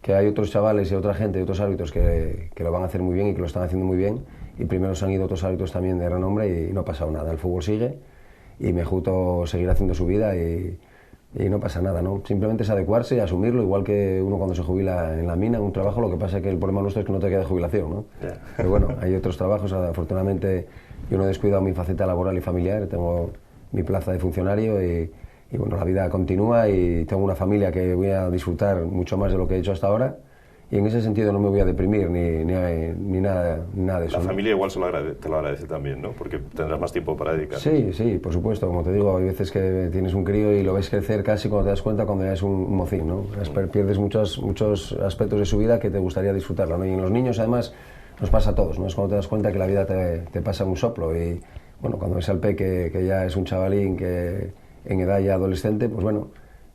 que hay otros chavales y otra gente y otros árbitros que lo van a hacer muy bien y que lo están haciendo muy bien, y primero se han ido otros árbitros también de renombre y no ha pasado nada. El fútbol sigue y Mejuto seguirá haciendo su vida y no pasa nada, ¿no? Simplemente es adecuarse y asumirlo, igual que uno cuando se jubila en la mina, en un trabajo. Lo que pasa es que el problema nuestro es que no te queda de jubilación, ¿no? Yeah. Pero bueno, hay otros trabajos. Afortunadamente yo no he descuidado mi faceta laboral y familiar, tengo mi plaza de funcionario y bueno, la vida continúa y tengo una familia que voy a disfrutar mucho más de lo que he hecho hasta ahora, y en ese sentido no me voy a deprimir ni nada de eso. La familia igual te lo agradece también, ¿no? Porque tendrás más tiempo para dedicar. Sí, por supuesto. Como te digo, hay veces que tienes un crío y lo ves crecer casi cuando te das cuenta, cuando ya es un mocín, ¿no? Pierdes muchos aspectos de su vida que te gustaría disfrutarlo, ¿no? Y en los niños, además, nos pasa a todos, ¿no? Es cuando te das cuenta que la vida te pasa un soplo y, bueno, cuando ves al peque que ya es un chavalín que en edad ya adolescente, pues bueno,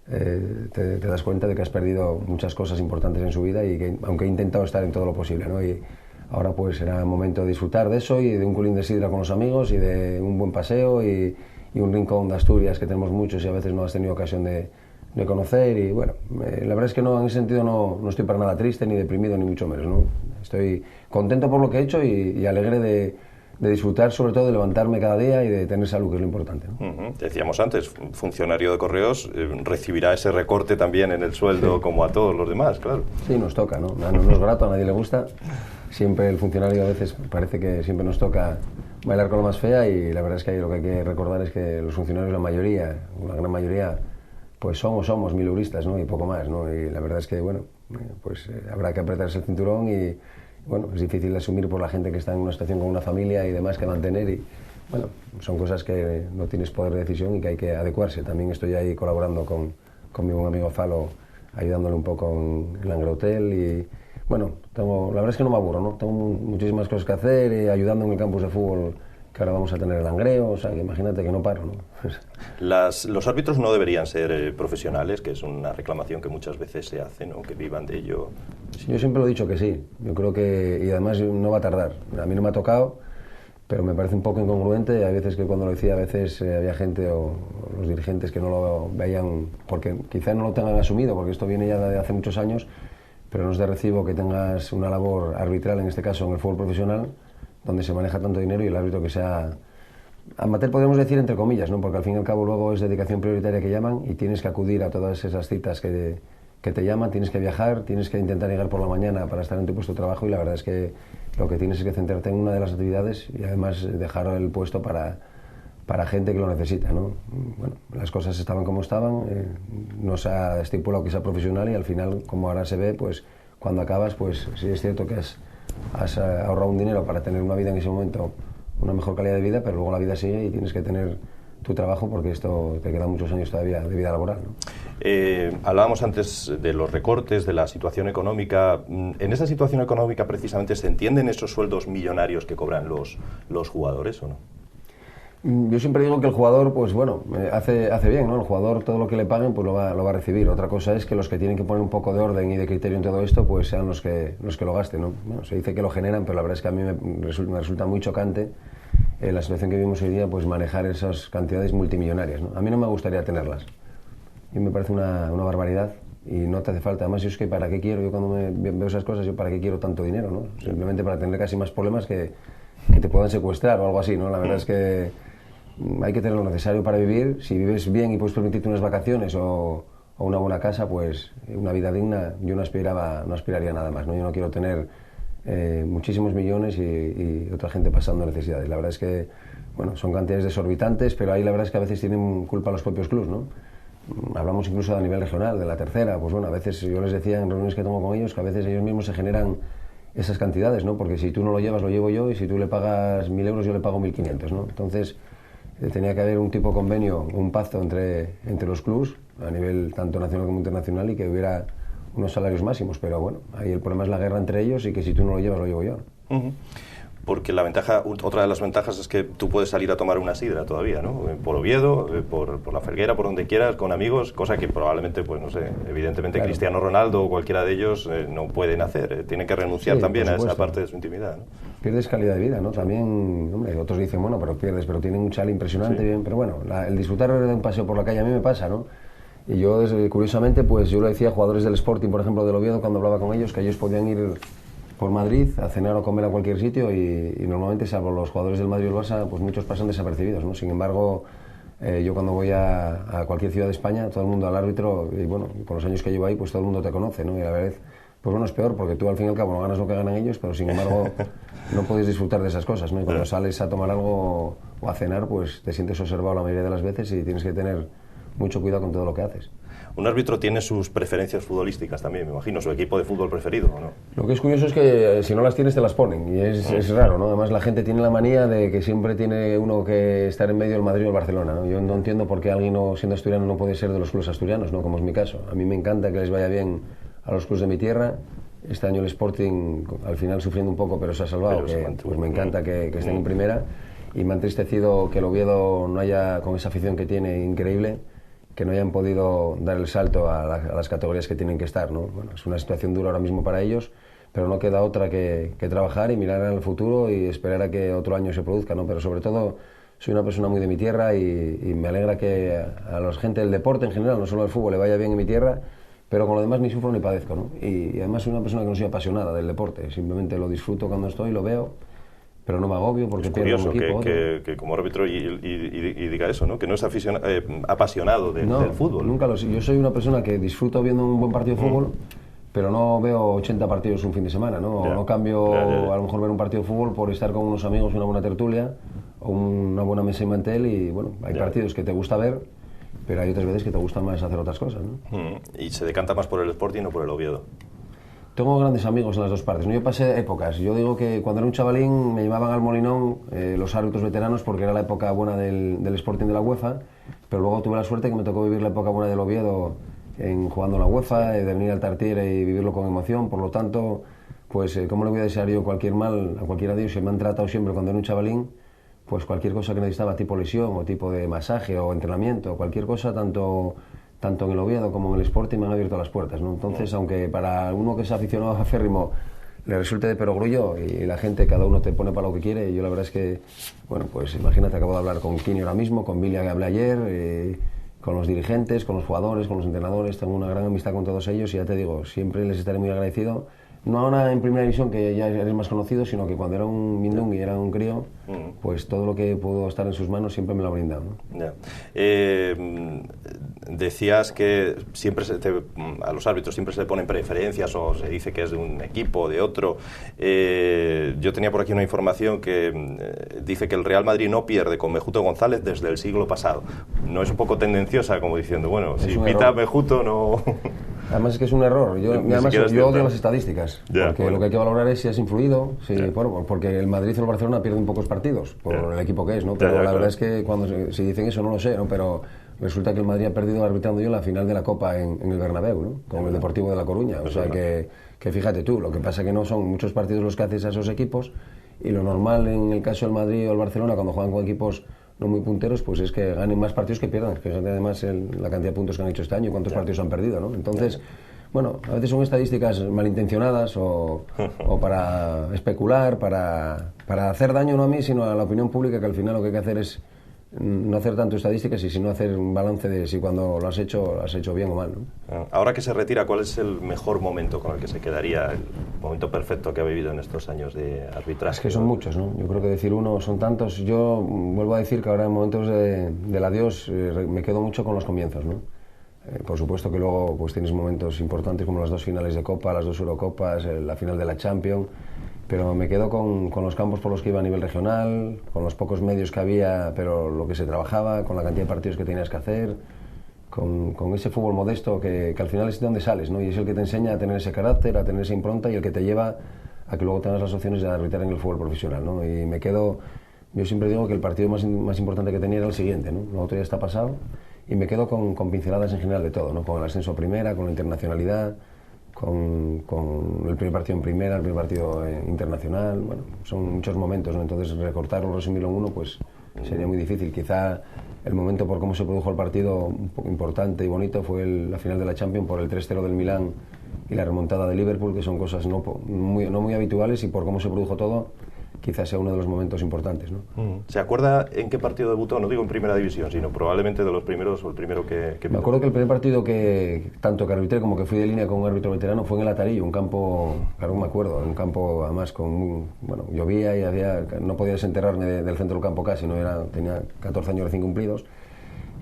te das cuenta de que has perdido muchas cosas importantes en su vida y que, aunque he intentado estar en todo lo posible, ¿no? Y ahora pues será el momento de disfrutar de eso y de un culín de sidra con los amigos y de un buen paseo y un rincón de Asturias que tenemos muchos y a veces no has tenido ocasión de conocer. Y bueno, la verdad es que no, en ese sentido no estoy para nada triste ni deprimido ni mucho menos, ¿no? Estoy contento por lo que he hecho y alegre de disfrutar, sobre todo de levantarme cada día y de tener salud, que es lo importante, ¿no? Decíamos antes, funcionario de Correos recibirá ese recorte también en el sueldo, sí, como a todos los demás, claro. Sí, nos toca, ¿no? No es grato, a nadie le gusta. Siempre el funcionario a veces parece que siempre nos toca bailar con lo más fea, y la verdad es que ahí lo que hay que recordar es que los funcionarios, la gran mayoría, pues somos mileuristas, ¿no? Y poco más, ¿no? Y la verdad es que, bueno, pues habrá que apretarse el cinturón y bueno, es difícil de asumir por la gente que está en una situación con una familia y demás que mantener, y bueno, son cosas que no tienes poder de decisión y que hay que adecuarse. También estoy ahí colaborando con mi buen amigo Falo, ayudándole un poco en el Langrautel y bueno, la verdad es que no me aburro, ¿no? Tengo muchísimas cosas que hacer y ayudando en el campus de fútbol que ahora vamos a tener el Langreo, o sea, que imagínate que no paro, ¿no? Los árbitros no deberían ser profesionales, que es una reclamación que muchas veces se hace, ¿no? Que vivan de ello. Sí, yo siempre lo he dicho que sí, yo creo que, y además no va a tardar. A mí no me ha tocado, pero me parece un poco incongruente. Hay veces que cuando lo decía, a veces había gente o los dirigentes que no lo veían, porque quizá no lo tengan asumido, porque esto viene ya de hace muchos años, pero no es de recibo que tengas una labor arbitral, en este caso en el fútbol profesional, donde se maneja tanto dinero, y el árbitro que sea amateur, podemos decir entre comillas, ¿no? Porque al fin y al cabo luego es dedicación prioritaria que llaman y tienes que acudir a todas esas citas que te llaman, tienes que viajar, tienes que intentar llegar por la mañana para estar en tu puesto de trabajo, y la verdad es que lo que tienes es que centrarte en una de las actividades y además dejar el puesto para gente que lo necesita, ¿no? Bueno, las cosas estaban como estaban, no se ha estipulado que sea profesional y al final, como ahora se ve, pues cuando acabas, pues sí es cierto que has ahorrado un dinero para tener una vida en ese momento, una mejor calidad de vida, pero luego la vida sigue y tienes que tener tu trabajo porque esto te quedan muchos años todavía de vida laboral, ¿no? Hablábamos antes de los recortes, de la situación económica. ¿En esa situación económica precisamente se entienden esos sueldos millonarios que cobran los jugadores o no? Yo siempre digo que el jugador, pues bueno, hace bien, ¿no? El jugador, todo lo que le paguen, pues lo va a recibir. Otra cosa es que los que tienen que poner un poco de orden y de criterio en todo esto, pues sean los que lo gasten, ¿no? Bueno, se dice que lo generan, pero la verdad es que a mí me resulta muy chocante la situación que vivimos hoy día, pues manejar esas cantidades multimillonarias, ¿no? A mí no me gustaría tenerlas. Y me parece una barbaridad y no te hace falta. Además, yo es que ¿para qué quiero? Yo cuando veo esas cosas, yo ¿para qué quiero tanto dinero, no? Simplemente para tener casi más problemas que te puedan secuestrar o algo así, ¿no? La verdad es que hay que tener lo necesario para vivir. Si vives bien y puedes permitirte unas vacaciones o una buena casa, pues una vida digna, yo no aspiraría a nada más, ¿no? Yo no quiero tener muchísimos millones y otra gente pasando necesidades. La verdad es que, bueno, son cantidades desorbitantes, pero ahí la verdad es que a veces tienen culpa los propios clubs, ¿no? Hablamos incluso a nivel regional, de la tercera, pues bueno, a veces yo les decía en reuniones que tengo con ellos que a veces ellos mismos se generan esas cantidades, ¿no? Porque si tú no lo llevas, lo llevo yo, y si tú le pagas 1.000 euros, yo le pago 1.500, ¿no? Entonces, tenía que haber un tipo de convenio, un pacto entre los clubs, a nivel tanto nacional como internacional, y que hubiera unos salarios máximos, pero bueno, ahí el problema es la guerra entre ellos y que si tú no lo llevas, lo llevo yo. Porque otra de las ventajas es que tú puedes salir a tomar una sidra todavía, ¿no? Por Oviedo, por La Felguera, por donde quieras, con amigos, cosa que probablemente, pues no sé, evidentemente claro, Cristiano Ronaldo o cualquiera de ellos no pueden hacer. Tienen que renunciar también a esa parte de su intimidad, ¿no? Pierdes calidad de vida, ¿no? También, hombre, otros dicen, bueno, pero tienen un chal impresionante, bien, pero bueno, el disfrutar de un paseo por la calle a mí me pasa, ¿no? Y yo, curiosamente, pues yo lo decía a jugadores del Sporting, por ejemplo, del Oviedo, cuando hablaba con ellos, que ellos podían ir por Madrid a cenar o comer a cualquier sitio y normalmente, salvo los jugadores del Madrid y el Barça, pues muchos pasan desapercibidos, ¿no? Sin embargo, yo cuando voy a cualquier ciudad de España, todo el mundo al árbitro, y bueno, con los años que llevo ahí, pues todo el mundo te conoce, ¿no? Y a la vez, pues bueno, es peor, porque tú al fin y al cabo no ganas lo que ganan ellos, pero sin embargo no puedes disfrutar de esas cosas, ¿no? Y cuando sales a tomar algo o a cenar, pues te sientes observado la mayoría de las veces y tienes que tener mucho cuidado con todo lo que haces. Un árbitro tiene sus preferencias futbolísticas también, me imagino, su equipo de fútbol preferido, ¿o no? Lo que es curioso es que si no las tienes te las ponen y es raro, ¿no? Además la gente tiene la manía de que siempre tiene uno que estar en medio del Madrid o el Barcelona, ¿no? Yo no entiendo por qué alguien siendo asturiano no puede ser de los clubes asturianos, ¿no? Como es mi caso. A mí me encanta que les vaya bien a los clubes de mi tierra. Este año el Sporting, al final sufriendo un poco, pero se ha salvado, pues me encanta que estén en primera y me ha entristecido que el Oviedo no haya, con esa afición que tiene increíble, que no hayan podido dar el salto a las categorías que tienen que estar, ¿no? Bueno, es una situación dura ahora mismo para ellos, pero no queda otra que trabajar y mirar al futuro y esperar a que otro año se produzca, ¿no? Pero sobre todo soy una persona muy de mi tierra y me alegra que a la gente del deporte en general, no solo al fútbol, le vaya bien en mi tierra, pero con lo demás ni sufro ni padezco, ¿no? Y además soy una persona que no soy apasionada del deporte, simplemente lo disfruto cuando estoy, lo veo, pero no me agobio porque pierdo un equipo. Que como árbitro y diga eso, ¿no? Que no es apasionado del fútbol. Nunca lo sé. Yo soy una persona que disfruto viendo un buen partido de fútbol, pero no veo 80 partidos un fin de semana, ¿no? No cambio a lo mejor ver un partido de fútbol por estar con unos amigos, una buena tertulia o una buena mesa y mantel y bueno, hay partidos que te gusta ver, pero hay otras veces que te gusta más hacer otras cosas, ¿no? ¿Y se decanta más por el Sporting o por el Oviedo? Tengo grandes amigos en las dos partes, ¿no? Yo pasé épocas. Yo digo que cuando era un chavalín me llamaban al Molinón los árbitros veteranos porque era la época buena del Sporting de la UEFA, pero luego tuve la suerte que me tocó vivir la época buena del Oviedo jugando la UEFA, de venir al Tartiere y vivirlo con emoción. Por lo tanto, pues ¿cómo le voy a desear yo cualquier mal a cualquiera de ellos? Se me han tratado siempre cuando era un chavalín, pues cualquier cosa que necesitaba, tipo lesión o tipo de masaje o entrenamiento, cualquier cosa, tanto en el Oviedo como en el Sporting me han abierto las puertas, ¿no? Entonces, aunque para uno que es aficionado a Férrimo le resulte de perogrullo y la gente, cada uno te pone para lo que quiere, yo la verdad es que, bueno, pues imagínate, acabo de hablar con Kini ahora mismo, con Vilia que hablé ayer, con los dirigentes, con los jugadores, con los entrenadores, tengo una gran amistad con todos ellos y ya te digo, siempre les estaré muy agradecido. No ahora en primera división, que ya eres más conocido, sino que cuando era un mindung y era un crío, pues todo lo que pudo estar en sus manos siempre me lo ha brindado, ¿no? Decías que siempre a los árbitros siempre se le ponen preferencias o se dice que es de un equipo o de otro. Yo tenía por aquí una información que dice que el Real Madrid no pierde con Mejuto González desde el siglo pasado. ¿No es un poco tendenciosa, como diciendo, bueno, si pita Mejuto no...? Además es que es un error. Yo odio las estadísticas, porque lo que hay que valorar es si has influido, porque el Madrid o el Barcelona pierden pocos partidos por el equipo que es, ¿no? Pero la verdad es que cuando se dicen eso no lo sé, ¿no? Pero resulta que el Madrid ha perdido arbitrando yo la final de la Copa en el Bernabéu, ¿no? Con el Deportivo de La Coruña. O sea que fíjate tú, lo que pasa que no son muchos partidos los que haces a esos equipos y lo normal en el caso del Madrid o el Barcelona cuando juegan con equipos no muy punteros, pues es que ganen más partidos que pierdan. Fíjate además la cantidad de puntos que han hecho este año y cuántos partidos han perdido, ¿no? Entonces, bueno, a veces son estadísticas malintencionadas o para especular, para hacer daño no a mí, sino a la opinión pública, que al final lo que hay que hacer es no hacer tanto estadísticas y sino hacer un balance de si cuando lo has hecho bien o mal, ¿no? Ahora que se retira, ¿cuál es el mejor momento con el que se quedaría, el momento perfecto que ha vivido en estos años de arbitraje? Es que son muchos, ¿no? Yo creo que decir uno son tantos. Yo vuelvo a decir que ahora en momentos del adiós me quedo mucho con los comienzos, ¿no? Por supuesto que luego pues tienes momentos importantes como las dos finales de Copa, las dos Eurocopas, la final de la Champions, pero me quedo con los campos por los que iba a nivel regional, con los pocos medios que había, pero lo que se trabajaba, con la cantidad de partidos que tenías que hacer, con ese fútbol modesto que al final es de donde sales, ¿no? Y es el que te enseña a tener ese carácter, a tener esa impronta y el que te lleva a que luego tengas las opciones de arbitrar en el fútbol profesional, ¿no? Y me quedo, yo siempre digo que el partido más importante que tenía era el siguiente, ¿no? Lo otro ya está pasado y me quedo con pinceladas en general de todo, ¿no? Con el ascenso a primera, con la internacionalidad, con el primer partido en primera, el primer partido internacional. Bueno, son muchos momentos, ¿no? Entonces recortarlo, resumirlo en uno, pues sería muy difícil. Quizá el momento por cómo se produjo el partido un poco importante y bonito fue la final de la Champions por el 3-0 del Milán y la remontada de Liverpool, que son cosas no muy habituales, y por cómo se produjo todo, quizás sea uno de los momentos importantes, ¿no? ¿Se acuerda en qué partido debutó? No digo en primera división, sino probablemente de los primeros o el primero que me acuerdo que el primer partido que tanto que arbitré como que fui de línea con un árbitro veterano fue en el Atarillo, un campo, claro, me acuerdo, un campo además bueno, llovía y no podía desenterrarme del centro del campo casi, tenía 14 años recién cumplidos,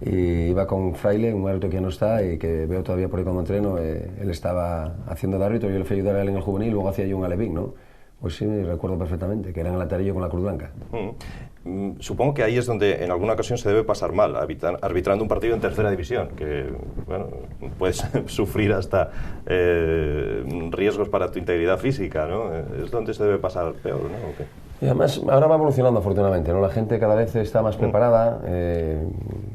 y iba con Fraile, un árbitro que ya no está y que veo todavía por ahí cuando entreno. Él estaba haciendo de árbitro, yo le fui a ayudar a él en el juvenil, luego hacía yo un alevín, ¿no? Pues sí, recuerdo perfectamente, que era en el Atarillo con la Cruz Blanca. Supongo que ahí es donde en alguna ocasión se debe pasar mal, arbitrando un partido en tercera división, que bueno, puedes sufrir hasta riesgos para tu integridad física, ¿no? Es donde se debe pasar peor, ¿no? ¿O qué? Y además ahora va evolucionando afortunadamente, ¿no? La gente cada vez está más preparada,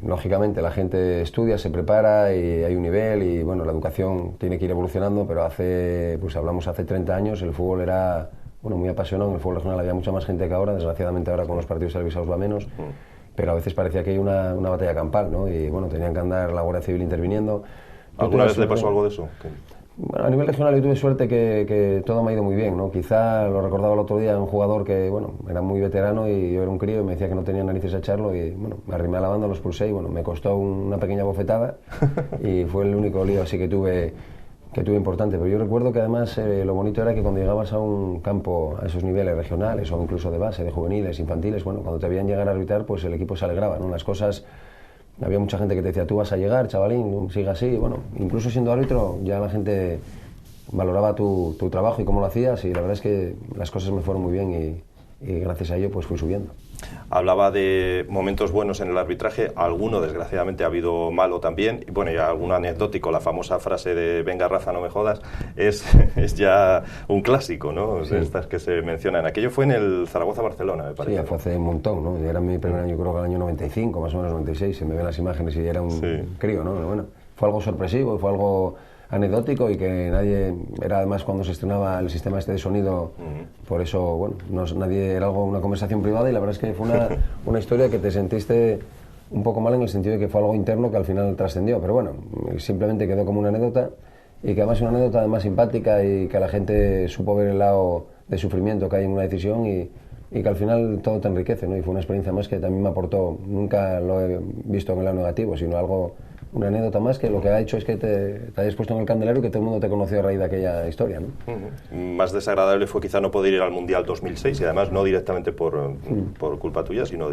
lógicamente la gente estudia, se prepara y hay un nivel, y bueno, la educación tiene que ir evolucionando, pero hablamos hace 30 años, el fútbol era muy apasionado. En el fútbol regional había mucha más gente que ahora, desgraciadamente ahora con los partidos televisados va menos, pero a veces parecía que hay una batalla campal, ¿no? Y bueno, tenían que andar la Guardia Civil interviniendo. ¿Alguna vez le pasó algo de eso? Bueno, a nivel regional yo tuve suerte que todo me ha ido muy bien, ¿no? Quizá lo recordaba el otro día, un jugador que, bueno, era muy veterano y yo era un crío y me decía que no tenía narices a echarlo, y bueno, me arrimé a la banda, lo expulsé y bueno, me costó una pequeña bofetada y fue el único lío así que tuve importante. Pero yo recuerdo que además lo bonito era que cuando llegabas a un campo a esos niveles regionales o incluso de base, de juveniles, infantiles, bueno, cuando te veían llegar a arbitrar, pues el equipo se alegraba, ¿no? Las cosas, había mucha gente que te decía, tú vas a llegar, chavalín, sigue así. Bueno, incluso siendo árbitro ya la gente valoraba tu trabajo y cómo lo hacías, y la verdad es que las cosas me fueron muy bien y gracias a ello pues fui subiendo. Hablaba de momentos buenos en el arbitraje, alguno desgraciadamente ha habido malo también, y bueno, ya alguno anecdótico, la famosa frase de venga Rafa, no me jodas, es ya un clásico, ¿no? Sí. Estas que se mencionan. Aquello fue en el Zaragoza-Barcelona, me parece. Sí, fue hace un montón, ¿no? Era mi primer año, creo que el año 95, más o menos 96, se me ven las imágenes y era un crío, ¿no? Bueno, fue algo sorpresivo, fue algo anecdótico, y que nadie, era además cuando se estrenaba el sistema este de sonido, por eso, bueno, nadie, era una conversación privada, y la verdad es que fue una historia que te sentiste un poco mal en el sentido de que fue algo interno que al final trascendió, pero bueno, simplemente quedó como una anécdota, y que además es una anécdota además simpática, y que la gente supo ver el lado de sufrimiento que hay en una decisión, y que al final todo te enriquece, ¿no? Y fue una experiencia más que también me aportó, nunca lo he visto en el lado negativo, sino una anécdota más, que lo que ha hecho es que te hayas puesto en el candelero y que todo el mundo te conoció a raíz de aquella historia, ¿no? Más desagradable fue quizá no poder ir al Mundial 2006, y además no directamente por culpa tuya, sino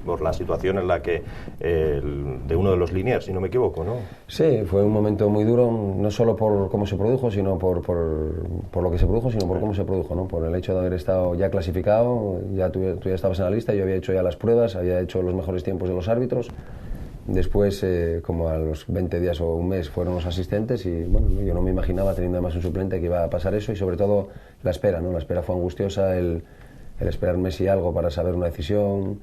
por la situación en la que de uno de los Liniers, si no me equivoco, ¿no? Sí, fue un momento muy duro, no solo por cómo se produjo, sino por lo que se produjo, sino por cómo se produjo, ¿no? Por el hecho de haber estado ya clasificado, tú ya estabas en la lista, yo había hecho ya las pruebas, había hecho los mejores tiempos de los árbitros. Después, como a los 20 días o un mes, fueron los asistentes, y bueno, yo no me imaginaba, teniendo además un suplente, que iba a pasar eso, y sobre todo la espera, ¿no? La espera fue angustiosa, el esperar un mes y algo para saber una decisión.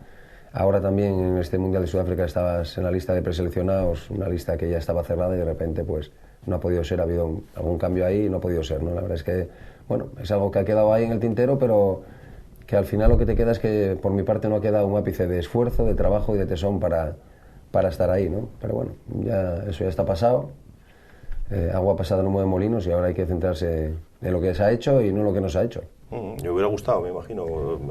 Ahora también en este Mundial de Sudáfrica estabas en la lista de preseleccionados, una lista que ya estaba cerrada, y de repente pues no ha podido ser, ha habido algún cambio ahí y no ha podido ser, ¿no? La verdad es que, bueno, es algo que ha quedado ahí en el tintero, pero que al final lo que te queda es que por mi parte no ha quedado un ápice de esfuerzo, de trabajo y de tesón para estar ahí, ¿no? Pero bueno, eso ya está pasado, agua pasada no mueve molinos, y ahora hay que centrarse en lo que se ha hecho y no en lo que no se ha hecho. Me hubiera gustado, me imagino,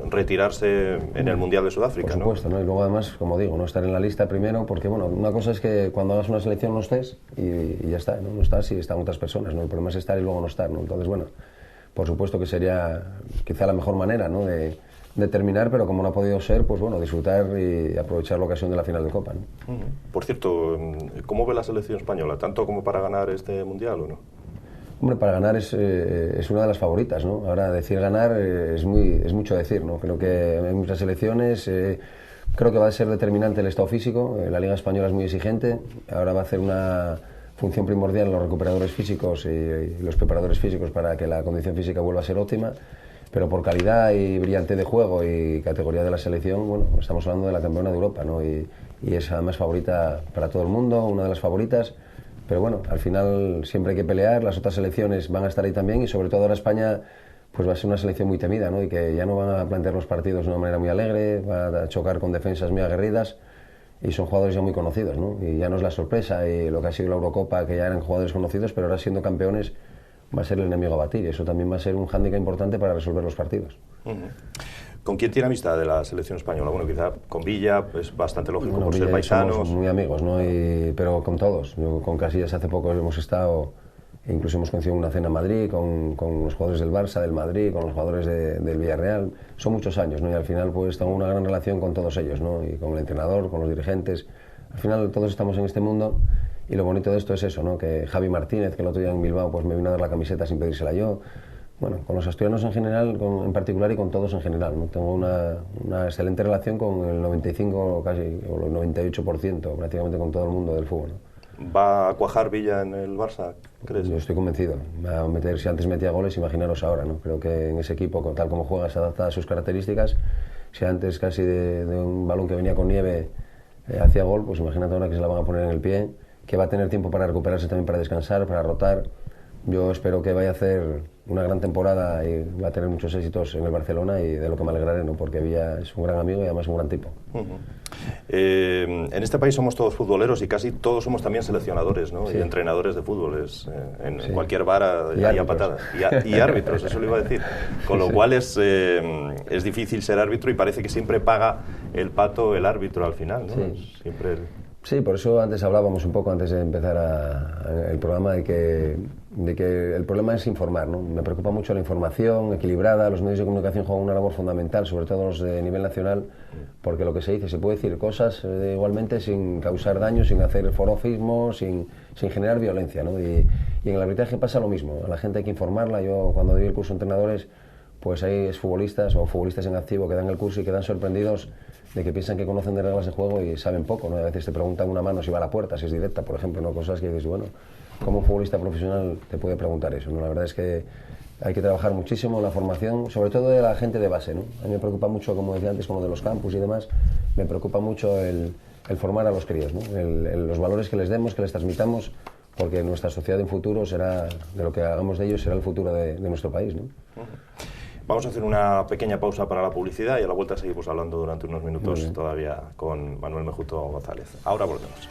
retirarse en el Mundial de Sudáfrica, por supuesto, ¿no? Y luego además, como digo, no estar en la lista primero, porque bueno, una cosa es que cuando hagas una selección no estés y ya está, ¿no? No estás y están otras personas, ¿no? El problema es estar y luego no estar, ¿no? Entonces, bueno, por supuesto que sería quizá la mejor manera, ¿no? de terminar, pero como no ha podido ser, pues bueno, disfrutar y aprovechar la ocasión de la final de Copa, ¿no? Por cierto, ¿cómo ve la selección española? ¿Tanto como para ganar este Mundial o no? Hombre, para ganar es una de las favoritas, ¿no? Ahora, decir ganar es mucho decir, ¿no? Creo que hay muchas selecciones, creo que va a ser determinante el estado físico, la Liga Española es muy exigente, ahora va a hacer una función primordial los recuperadores físicos y los preparadores físicos para que la condición física vuelva a ser óptima. Pero por calidad y brillante de juego y categoría de la selección, bueno, estamos hablando de la campeona de Europa, ¿no? Y es además favorita para todo el mundo, una de las favoritas. Pero bueno, al final siempre hay que pelear, las otras selecciones van a estar ahí también y sobre todo ahora España pues va a ser una selección muy temida, ¿no? Y que ya no van a plantear los partidos de una manera muy alegre, va a chocar con defensas muy aguerridas y son jugadores ya muy conocidos, ¿no? Y ya no es la sorpresa y lo que ha sido la Eurocopa, que ya eran jugadores conocidos, pero ahora siendo campeones va a ser el enemigo a batir y eso también va a ser un hándicap importante para resolver los partidos. ¿Con quién tiene amistad de la selección española? Bueno, quizá con Villa es bastante lógico, bueno, por Villa ser paisanos. Somos muy amigos, ¿no? Pero con todos. Yo con Casillas hace poco hemos estado, incluso hemos coincidido en una cena en Madrid con los jugadores del Barça, del Madrid, con los jugadores del Villarreal. Son muchos años, ¿no? Y al final pues tengo una gran relación con todos ellos, ¿no? Y con el entrenador, con los dirigentes. Al final todos estamos en este mundo y lo bonito de esto es eso, ¿no? Que Javi Martínez, que el otro día en Bilbao pues me vino a dar la camiseta sin pedírsela yo. Bueno, con los asturianos en general, en particular y con todos en general, ¿no? Tengo una excelente relación con el 95 casi, o el 98% prácticamente con todo el mundo del fútbol, ¿no? ¿Va a cuajar Villa en el Barça, crees? Yo estoy convencido. Va a meter, si antes metía goles, imaginaros ahora, ¿no? Creo que en ese equipo, tal como juega, se adapta a sus características. Si antes casi de un balón que venía con nieve hacía gol, pues imagínate ahora que se la van a poner en el pie, que va a tener tiempo para recuperarse también, para descansar, para rotar. Yo espero que vaya a hacer una gran temporada y va a tener muchos éxitos en el Barcelona y de lo que me alegraré, ¿no? Porque Villa es un gran amigo y además un gran tipo. En este país somos todos futboleros y casi todos somos también seleccionadores, ¿no? Sí. Y entrenadores de fútbol. Sí. Cualquier bar hay a patadas. Y árbitros, eso lo iba a decir. Con lo cual es difícil ser árbitro y parece que siempre paga el pato el árbitro al final, ¿no? Sí. Siempre Sí, por eso antes hablábamos un poco, antes de empezar el programa, de que el problema es informar, ¿no? Me preocupa mucho la información equilibrada, los medios de comunicación juegan una labor fundamental, sobre todo los de nivel nacional, porque lo que se dice, se puede decir cosas igualmente sin causar daño, sin hacer forofismo, sin generar violencia, ¿no? Y en el arbitraje pasa lo mismo, a la gente hay que informarla. Yo cuando doy el curso de entrenadores, pues hay futbolistas o futbolistas en activo que dan el curso y quedan sorprendidos de que piensan que conocen de reglas de juego y saben poco, ¿no? A veces te preguntan una mano si va a la puerta, si es directa, por ejemplo, ¿no? Cosas que dices, bueno, ¿cómo un futbolista profesional te puede preguntar eso, ¿no? La verdad es que hay que trabajar muchísimo en la formación, sobre todo de la gente de base, ¿no? A mí me preocupa mucho, como decía antes, con lo de los campus y demás, me preocupa mucho el formar a los críos, ¿no? Los valores que les demos, que les transmitamos, porque nuestra sociedad en futuro será, de lo que hagamos de ellos, será el futuro de nuestro país, ¿no? Vamos a hacer una pequeña pausa para la publicidad y a la vuelta seguimos hablando durante unos minutos todavía con Manuel Mejuto González. Ahora volvemos.